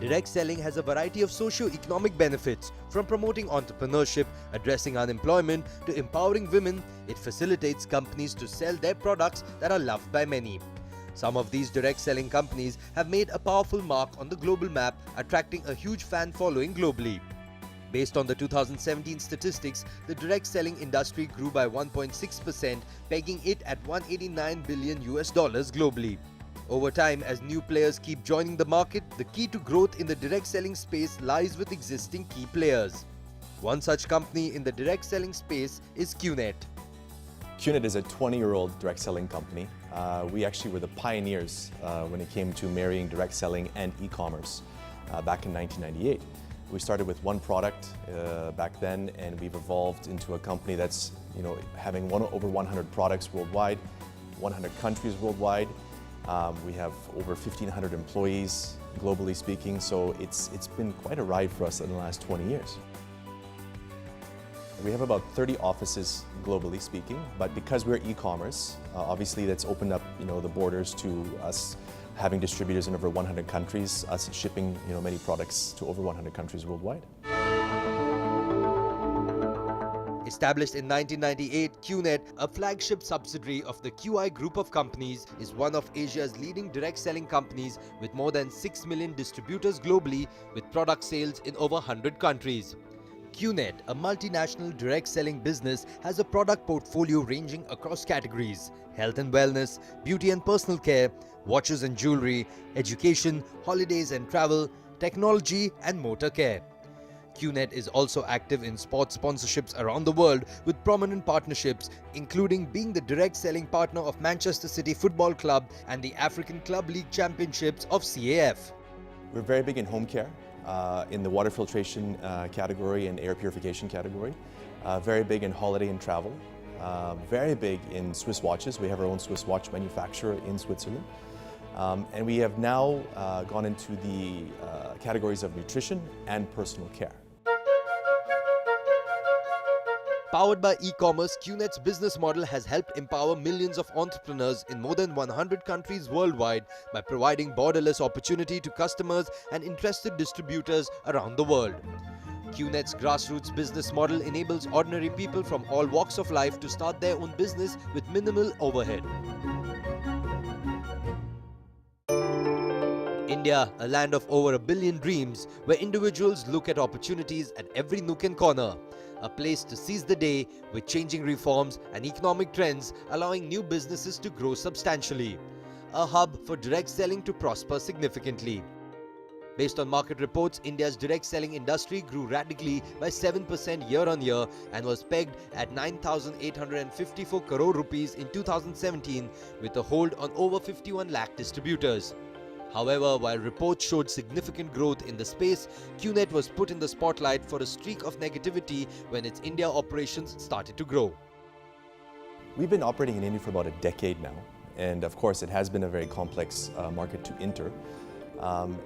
Direct selling has a variety of socio-economic benefits, from promoting entrepreneurship, addressing unemployment, to empowering women. It facilitates companies to sell their products that are loved by many. Some of these direct selling companies have made a powerful mark on the global map, attracting a huge fan following globally. Based on the 2017 statistics, the direct selling industry grew by 1.6%, pegging it at $189 billion globally. Over time, as new players keep joining the market, the key to growth in the direct selling space lies with existing key players. One such company in the direct selling space is QNet. QNet is a 20-year-old direct selling company. We actually were the pioneers when it came to marrying direct selling and e-commerce back in 1998. We started with one product back then, and we've evolved into a company that's having over 100 products worldwide, 100 countries worldwide. We have over 1,500 employees, globally speaking, so it's been quite a ride for us in the last 20 years. We have about 30 offices, globally speaking, but because we're e-commerce, obviously that's opened up the borders to us having distributors in over 100 countries, us shipping many products to over 100 countries worldwide. Established in 1998, QNet, a flagship subsidiary of the QI group of companies, is one of Asia's leading direct selling companies with more than 6 million distributors globally, with product sales in over 100 countries. QNet, a multinational direct selling business, has a product portfolio ranging across categories: health and wellness, beauty and personal care, watches and jewelry, education, holidays and travel, technology and motor care. QNet is also active in sports sponsorships around the world with prominent partnerships, including being the direct selling partner of Manchester City Football Club and the African Club League Championships of CAF. We're very big in home care, in the water filtration category and air purification category. Very big in holiday and travel. Very big in Swiss watches. We have our own Swiss watch manufacturer in Switzerland. And we have now gone into the categories of nutrition and personal care. Powered by e-commerce, QNet's business model has helped empower millions of entrepreneurs in more than 100 countries worldwide by providing borderless opportunity to customers and interested distributors around the world. QNet's grassroots business model enables ordinary people from all walks of life to start their own business with minimal overhead. India, a land of over 1 billion dreams, where individuals look at opportunities at every nook and corner. A place to seize the day with changing reforms and economic trends, allowing new businesses to grow substantially. A hub for direct selling to prosper significantly. Based on market reports, India's direct selling industry grew radically by 7% year-on-year and was pegged at 9,854 crore rupees in 2017, with a hold on over 51 lakh distributors. However, while reports showed significant growth in the space, QNet was put in the spotlight for a streak of negativity when its India operations started to grow. We've been operating in India for about a decade now, and of course it has been a very complex market to enter.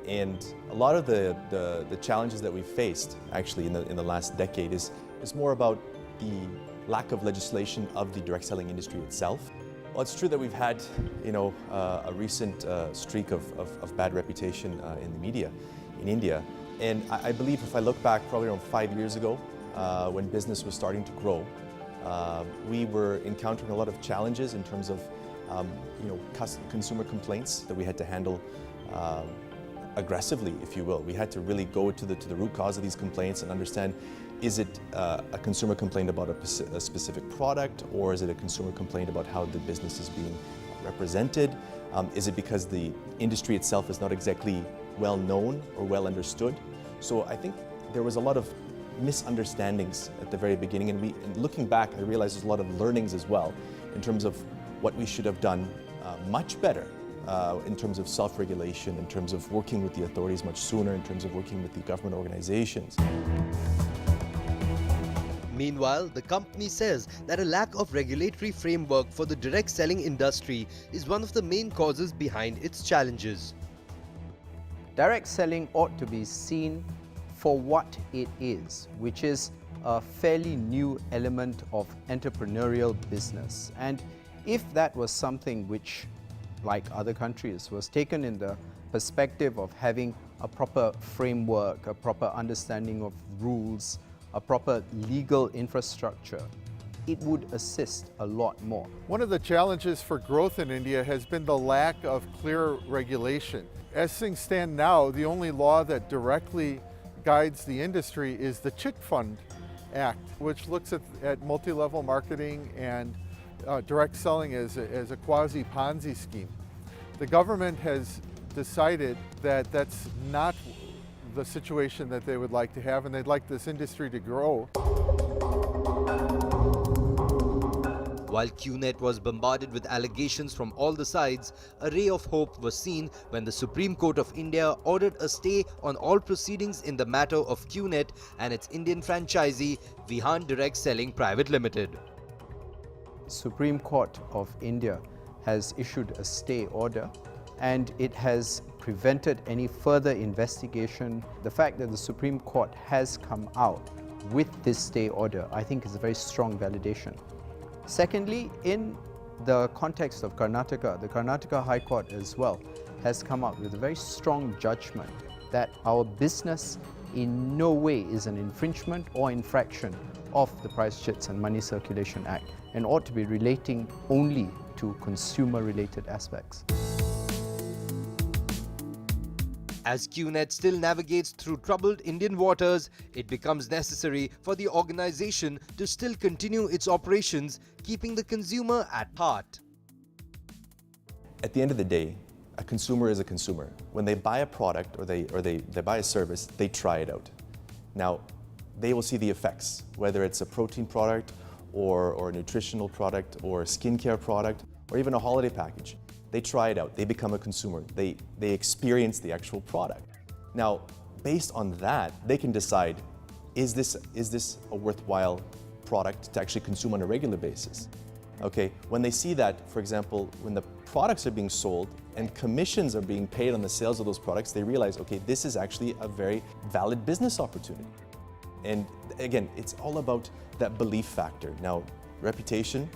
And a lot of the challenges that we've faced actually in the last decade is more about the lack of legislation of the direct selling industry itself. Well, it's true that we've had, a recent streak of bad reputation in the media in India. And I believe if I look back probably around 5 years ago, when business was starting to grow, we were encountering a lot of challenges in terms of, consumer complaints that we had to handle aggressively, if you will. We had to really go to the root cause of these complaints and understand, is it a consumer complaint about a specific product, or is it a consumer complaint about how the business is being represented? Is it because the industry itself is not exactly well known or well understood? So I think there was a lot of misunderstandings at the very beginning, and looking back, I realized there's a lot of learnings as well in terms of what we should have done much better in terms of self-regulation, in terms of working with the authorities much sooner, in terms of working with the government organizations. Meanwhile, the company says that a lack of regulatory framework for the direct selling industry is one of the main causes behind its challenges. Direct selling ought to be seen for what it is, which is a fairly new element of entrepreneurial business. And if that was something which, like other countries, was taken in the perspective of having a proper framework, a proper understanding of rules, a proper legal infrastructure, it would assist a lot more. One of the challenges for growth in India has been the lack of clear regulation. As things stand now, the only law that directly guides the industry is the Chit Fund Act, which looks at multi-level marketing and direct selling as a quasi-Ponzi scheme. The government has decided that that's not the situation that they would like to have, and they'd like this industry to grow. While QNet was bombarded with allegations from all the sides, a ray of hope was seen when the Supreme Court of India ordered a stay on all proceedings in the matter of QNet and its Indian franchisee Vihan Direct Selling Private Limited. Supreme Court of India has issued a stay order, and it has prevented any further investigation. The fact that the Supreme Court has come out with this stay order, I think, is a very strong validation. Secondly, in the context of Karnataka, the Karnataka High Court as well has come out with a very strong judgment that our business in no way is an infringement or infraction of the Price Chits and Money Circulation Act and ought to be relating only to consumer-related aspects. As QNet still navigates through troubled Indian waters, it becomes necessary for the organization to still continue its operations, keeping the consumer at heart. At the end of the day, a consumer is a consumer. When they buy a product or they buy a service, they try it out. Now, they will see the effects, whether it's a protein product or a nutritional product or a skincare product or even a holiday package. They try it out, they become a consumer, they experience the actual product. Now, based on that, they can decide, is this a worthwhile product to actually consume on a regular basis? Okay, when they see that, for example, when the products are being sold and commissions are being paid on the sales of those products, they realize, okay, this is actually a very valid business opportunity. And again, it's all about that belief factor. Now, reputation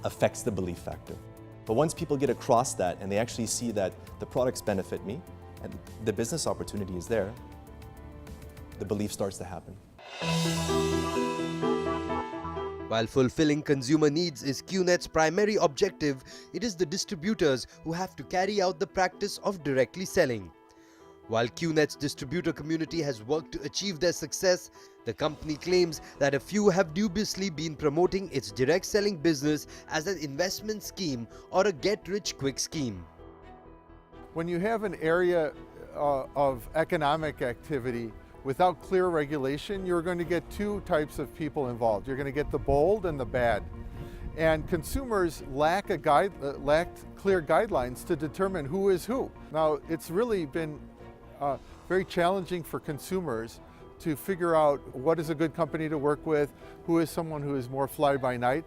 affects the belief factor. But once people get across that and they actually see that the products benefit me and the business opportunity is there, the belief starts to happen. While fulfilling consumer needs is QNet's primary objective, it is the distributors who have to carry out the practice of directly selling. While QNet's distributor community has worked to achieve their success, the company claims that a few have dubiously been promoting its direct selling business as an investment scheme or a get-rich-quick scheme. When you have an area of economic activity without clear regulation, you're going to get two types of people involved. You're going to get the bold and the bad. And consumers lacked clear guidelines to determine who is who. Now, it's really been very challenging for consumers to figure out what is a good company to work with, who is someone who is more fly-by-night.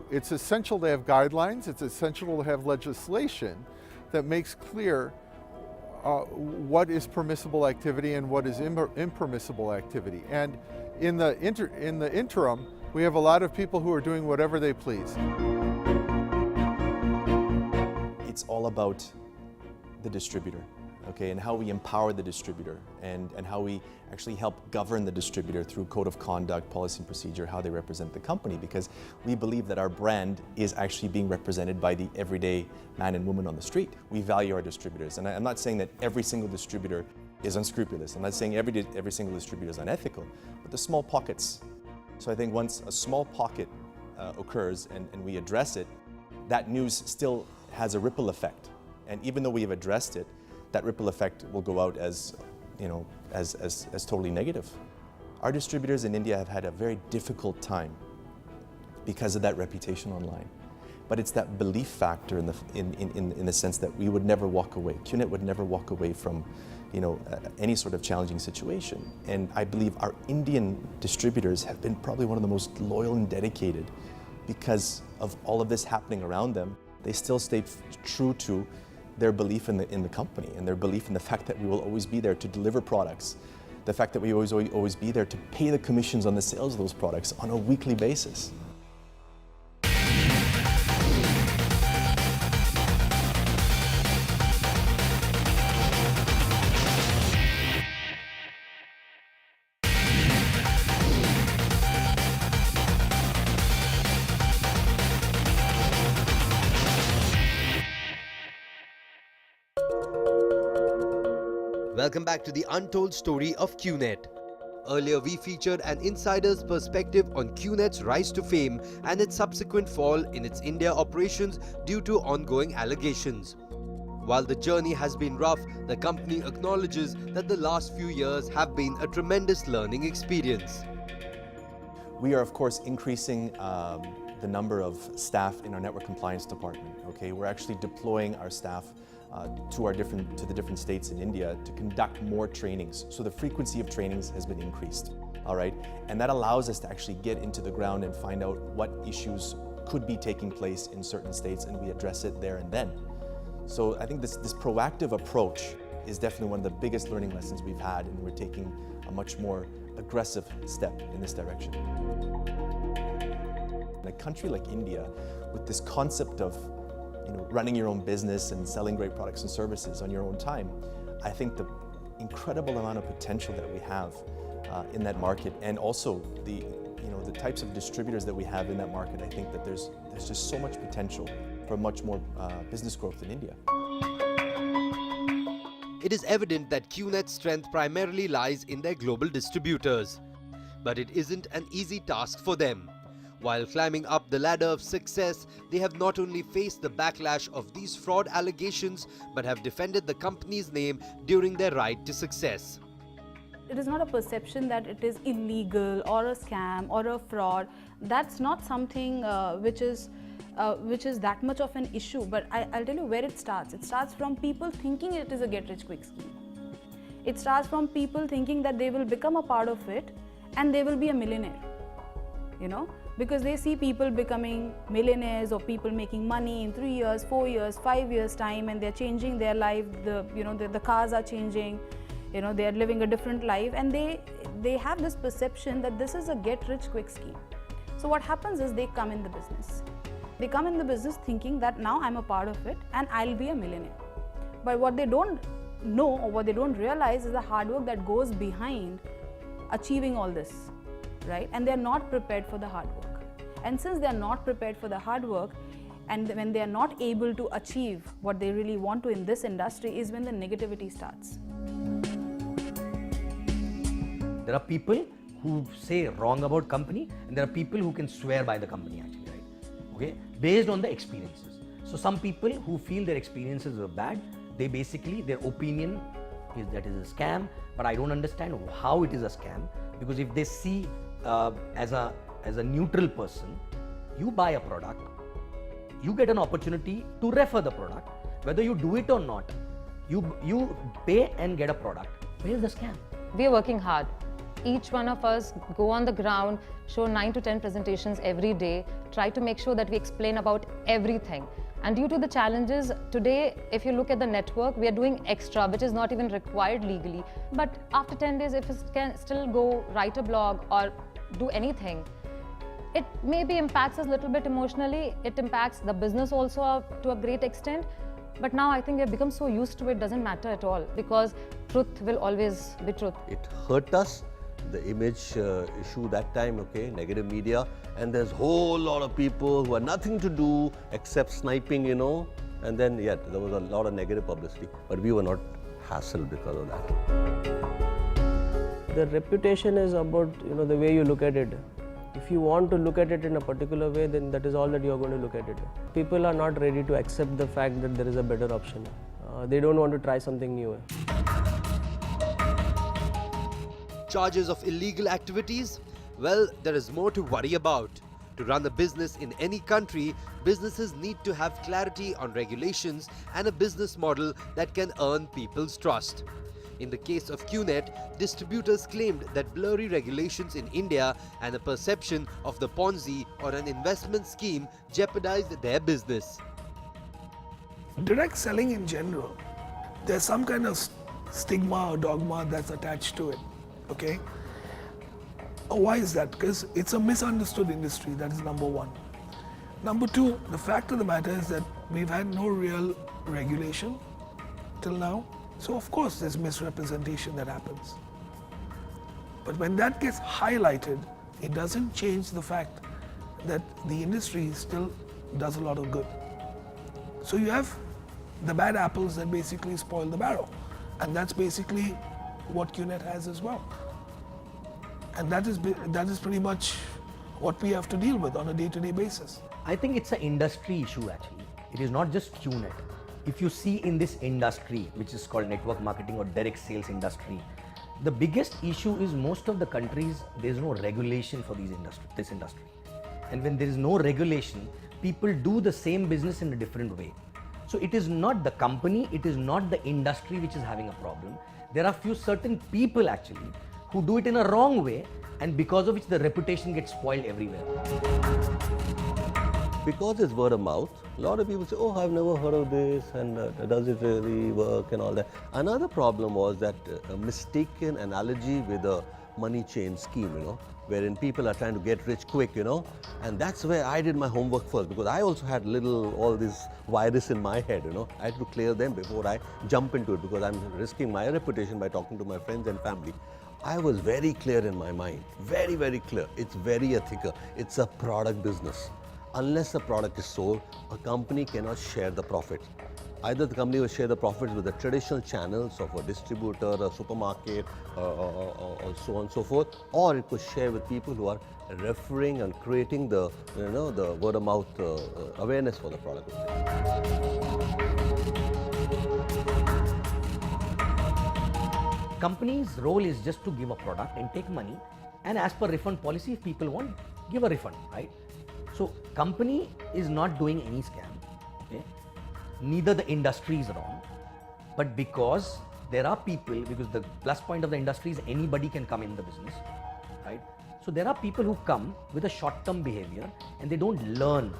It's essential to have guidelines, it's essential to have legislation that makes clear what is permissible activity and what is impermissible activity. And in the interim, we have a lot of people who are doing whatever they please. It's all about the distributor. Okay, and how we empower the distributor and how we actually help govern the distributor through code of conduct, policy and procedure, how they represent the company, because we believe that our brand is actually being represented by the everyday man and woman on the street. We value our distributors, and I'm not saying that every single distributor is unscrupulous. I'm not saying every single distributor is unethical, but the small pockets. So I think once a small pocket occurs and we address it, that news still has a ripple effect. And even though we have addressed it, that ripple effect will go out as, you know, as totally negative. Our distributors in India have had a very difficult time because of that reputation online. But it's that belief factor in the sense that we would never walk away. QNet would never walk away from any sort of challenging situation. And I believe our Indian distributors have been probably one of the most loyal and dedicated because of all of this happening around them. They still stay true to their belief in the company and their belief in the fact that we will always be there to deliver products, the fact that we always be there to pay the commissions on the sales of those products on a weekly basis. Welcome back to the untold story of QNet. Earlier, we featured an insider's perspective on QNet's rise to fame and its subsequent fall in its India operations due to ongoing allegations. While the journey has been rough, the company acknowledges that the last few years have been a tremendous learning experience. We are, of course, increasing the number of staff in our network compliance department. Okay, we're actually deploying our staff to the different states in India to conduct more trainings. So the frequency of trainings has been increased. All right, and that allows us to actually get into the ground and find out what issues could be taking place in certain states, and we address it there and then. So I think this proactive approach is definitely one of the biggest learning lessons we've had, and we're taking a much more aggressive step in this direction. In a country like India, with this concept of running your own business and selling great products and services on your own time, I think the incredible amount of potential that we have in that market, and also the types of distributors that we have in that market, I think that there's just so much potential for much more business growth in India. It is evident that QNet's strength primarily lies in their global distributors. But it isn't an easy task for them. While climbing up the ladder of success, they have not only faced the backlash of these fraud allegations, but have defended the company's name during their ride to success. It is not a perception that it is illegal or a scam or a fraud. That's not something which is that much of an issue. But I'll tell you where it starts. It starts from people thinking it is a get-rich-quick scheme. It starts from people thinking that they will become a part of it and they will be a millionaire. Because they see people becoming millionaires or people making money in 3 years, 4 years, 5 years time, and they're changing their life. The cars are changing. They're living a different life, and they have this perception that this is a get-rich-quick scheme. So what happens is they come in the business. They come in the business thinking that now I'm a part of it and I'll be a millionaire. But what they don't know or what they don't realize is the hard work that goes behind achieving all this, right? And they're not prepared for the hard work. And since they're not prepared for the hard work, and when they're not able to achieve what they really want to in this industry, is when the negativity starts. There are people who say wrong about company, and there are people who can swear by the company actually, right? Okay, based on the experiences. So some people who feel their experiences were bad, they basically, their opinion is that is a scam, but I don't understand how it is a scam, because if they see as a neutral person, you buy a product, you get an opportunity to refer the product, whether you do it or not, you pay and get a product. Where is the scam? We are working hard. Each one of us go on the ground, show 9 to 10 presentations every day, try to make sure that we explain about everything. And due to the challenges, today, if you look at the network, we are doing extra, which is not even required legally. But after 10 days, if it can still go write a blog or do anything, it maybe impacts us a little bit emotionally. It impacts the business also to a great extent. But now I think we have become so used to it, doesn't matter at all, because truth will always be truth. It hurt us, the image issue that time, okay, negative media, and there's whole lot of people who had nothing to do except sniping, and then there was a lot of negative publicity, but we were not hassled because of that. The reputation is about the way you look at it. If you want to look at it in a particular way, then that is all that you are going to look at it. People are not ready to accept the fact that there is a better option. They don't want to try something new. charges of illegal activities? Well, there is more to worry about. To run a business in any country, businesses need to have clarity on regulations and a business model that can earn people's trust. In the case of QNet, distributors claimed that blurry regulations in India and a perception of the Ponzi or an investment scheme jeopardized their business. Direct selling in general, there's some kind of stigma or dogma that's attached to it, okay? Why is that? Because it's a misunderstood industry, that is number one. Number two, the fact of the matter is that we've had no real regulation till now. So of course there's misrepresentation that happens. But when that gets highlighted, it doesn't change the fact that the industry still does a lot of good. So you have the bad apples that basically spoil the barrel. And that's basically what QNet has as well. And that is pretty much what we have to deal with on a day-to-day basis. I think it's an industry issue actually. It is not just QNet. If you see in this industry, which is called network marketing or direct sales industry, the biggest issue is most of the countries, there is no regulation for this industry. And when there is no regulation, people do the same business in a different way. So it is not the company, it is not the industry which is having a problem. There are few certain people actually who do it in a wrong way, and because of which the reputation gets spoiled everywhere. Because it's word of mouth, a lot of people say, oh, I've never heard of this, and does it really work and all that. Another problem was that a mistaken analogy with a money chain scheme, wherein people are trying to get rich quick, and that's where I did my homework first, because I also had all this virus in my head, I had to clear them before I jump into it, because I'm risking my reputation by talking to my friends and family. I was very clear in my mind, very, very clear. It's very ethical. It's a product business. Unless the product is sold, a company cannot share the profit. Either the company will share the profits with the traditional channels of a distributor, a supermarket, or so on and so forth, or it could share with people who are referring and creating the, the word of mouth awareness for the product. Company's role is just to give a product and take money, and as per refund policy, if people want, give a refund, right? So company is not doing any scam, okay? Neither the industry is wrong, but because there are people, because the plus point of the industry is anybody can come in the business, right? So there are people who come with a short-term behavior and they don't learn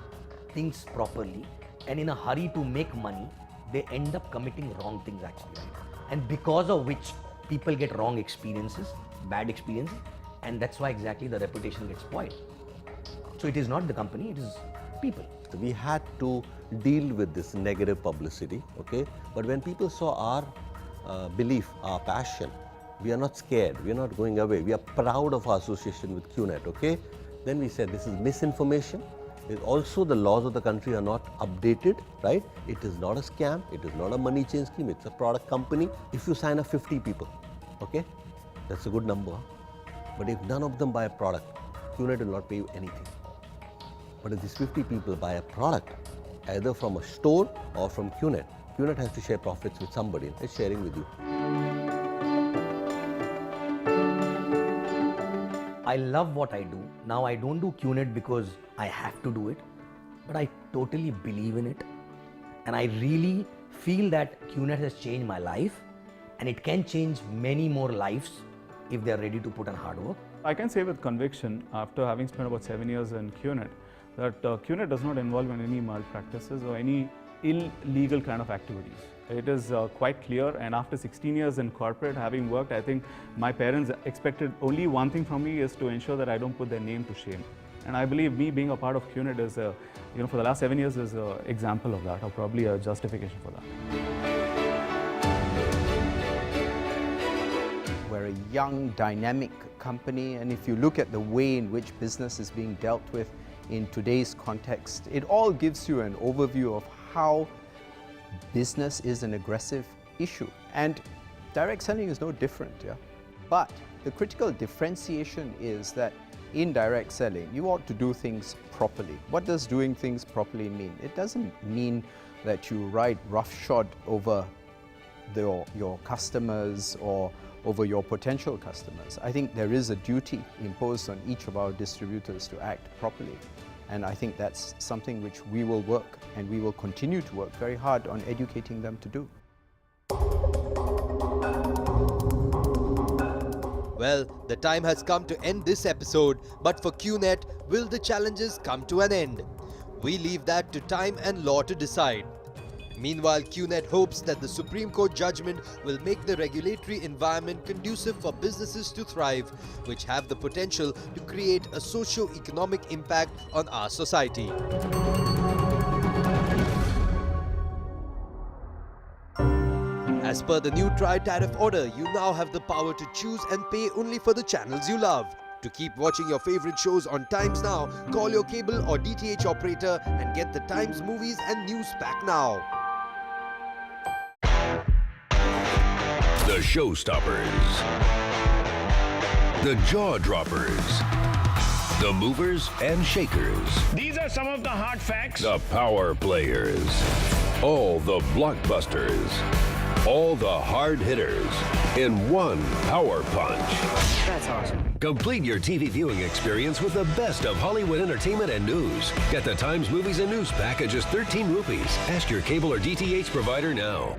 things properly, and in a hurry to make money, they end up committing wrong things actually, right? And because of which people get wrong experiences, bad experiences, and that's why exactly the reputation gets spoiled. So it is not the company, it is people. We had to deal with this negative publicity, okay? But when people saw our belief, our passion, we are not scared, we are not going away, we are proud of our association with QNet, okay? Then we said this is misinformation. Also, the laws of the country are not updated, right? It is not a scam, it is not a money chain scheme, it's a product company. If you sign up 50 people, okay? That's a good number. But if none of them buy a product, QNet will not pay you anything. But if these 50 people buy a product, either from a store or from QNet, QNet has to share profits with somebody. It's sharing with you. I love what I do. Now I don't do QNet because I have to do it, but I totally believe in it. And I really feel that QNet has changed my life, and it can change many more lives if they are ready to put in hard work. I can say with conviction, after having spent about 7 years in QNet, that QNet does not involve in any malpractices or any illegal kind of activities. It is quite clear, and after 16 years in corporate, having worked, I think my parents expected only one thing from me, is to ensure that I don't put their name to shame. And I believe me being a part of QNet is, for the last 7 years is an example of that, or probably a justification for that. We're a young, dynamic company, and if you look at the way in which business is being dealt with in today's context, it all gives you an overview of how business is an aggressive issue. And direct selling is no different, yeah? But the critical differentiation is that in direct selling, you ought to do things properly. What does doing things properly mean? It doesn't mean that you ride roughshod over your customers or over your potential customers. I think there is a duty imposed on each of our distributors to act properly. And I think that's something which we will work, and we will continue to work very hard on educating them to do. Well, the time has come to end this episode, but for QNet, will the challenges come to an end? We leave that to time and law to decide. Meanwhile, QNet hopes that the Supreme Court judgment will make the regulatory environment conducive for businesses to thrive, which have the potential to create a socio-economic impact on our society. As per the new tri-tariff order, you now have the power to choose and pay only for the channels you love. To keep watching your favorite shows on Times Now, call your cable or DTH operator and get the Times movies and news pack now. The showstoppers, the jaw droppers, the movers and shakers. These are some of the hard facts. The power players, all the blockbusters, all the hard hitters in one power punch. That's awesome. Complete your TV viewing experience with the best of Hollywood entertainment and news. Get the Times movies and news pack at just 13 rupees. Ask your cable or DTH provider now.